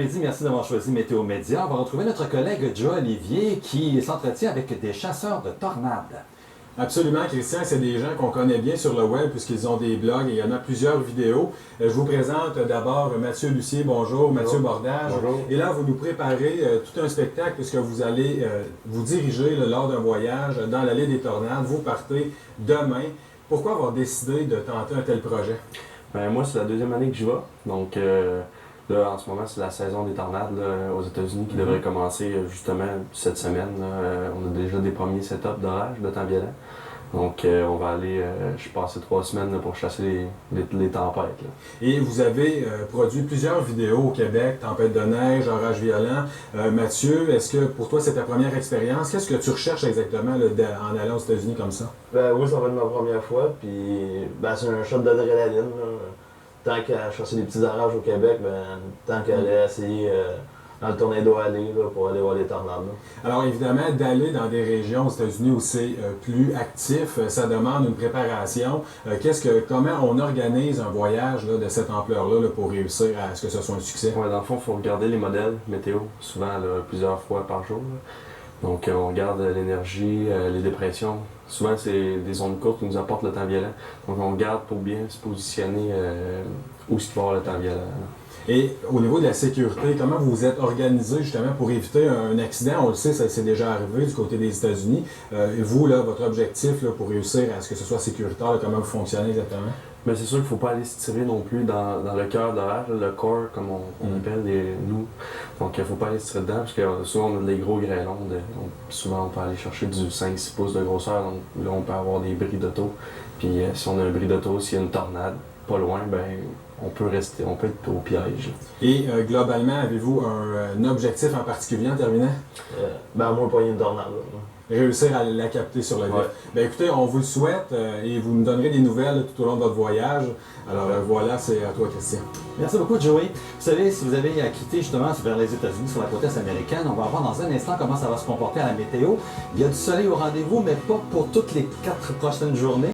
Merci d'avoir choisi Météo Média. On va retrouver notre collègue Joe Olivier qui s'entretient avec des chasseurs de tornades. Absolument, Christian, c'est des gens qu'on connaît bien sur le web puisqu'ils ont des blogs et également plusieurs vidéos. Je vous présente d'abord Mathieu Lucier, bonjour, Mathieu Bordage. Bonjour. Et là, vous nous préparez tout un spectacle puisque vous allez vous diriger lors d'un voyage dans l'allée des tornades. Vous partez demain. Pourquoi avoir décidé de tenter un tel projet? Ben, moi, c'est la deuxième année que j'y vais. Donc, là, en ce moment, c'est la saison des tornades là, aux États-Unis qui devrait commencer justement cette semaine. On a déjà des premiers setups d'orage de temps violent. Donc, on va aller, je suis passé 3 semaines là, pour chasser les tempêtes. Là. Et vous avez produit plusieurs vidéos au Québec, tempête de neige, orage violent. Mathieu, est-ce que pour toi c'est ta première expérience? Qu'est-ce que tu recherches exactement là, en allant aux États-Unis comme ça? Ben oui, ça va être ma première fois, puis ben, c'est un shot d'adrénaline. Là. Tant qu'à chasser des petits orages au Québec, ben, tant qu'à aller essayer dans le tornado aller là, pour aller voir les tornades. Là. Alors évidemment, d'aller dans des régions aux États-Unis où c'est plus actif, ça demande une préparation. Comment on organise un voyage là, de cette ampleur-là là, pour réussir à ce que ce soit un succès? Ouais, dans le fond, il faut regarder les modèles météo, souvent là, plusieurs fois par jour. Là. Donc, on regarde l'énergie, les dépressions. Souvent, c'est des zones courtes qui nous apportent le temps violent. Donc, on regarde pour bien se positionner où il va y avoir le temps violent. Là. Et au niveau de la sécurité, comment vous vous êtes organisé justement pour éviter un accident? On le sait, ça s'est déjà arrivé du côté des États-Unis. Et vous, là, votre objectif là, pour réussir à ce que ce soit sécuritaire, là, comment vous fonctionnez exactement? Mais c'est sûr qu'il ne faut pas aller se tirer non plus dans le cœur d'orage, le core, comme on appelle nous. Donc, il ne faut pas aller se tirer dedans, parce que souvent, on a des gros grêlons. Souvent, on peut aller chercher du 5-6 pouces de grosseur. Donc, là, on peut avoir des bris d'auto. Puis, si on a un bris d'auto, s'il y a une tornade pas loin, ben on peut être au piège. Et globalement, avez-vous un objectif en particulier en terminant? Ben moi, pas une tornade. Là. Réussir à la capter sur le vif. Ouais. Bien écoutez, on vous le souhaite et vous nous donnerez des nouvelles là, tout au long de votre voyage. Alors voilà, c'est à toi, Christian. Merci beaucoup, Joey. Vous savez, si vous avez à quitter justement vers les États-Unis sur la côte est américaine, on va voir dans un instant comment ça va se comporter à la météo. Il y a du soleil au rendez-vous, mais pas pour toutes les 4 prochaines journées.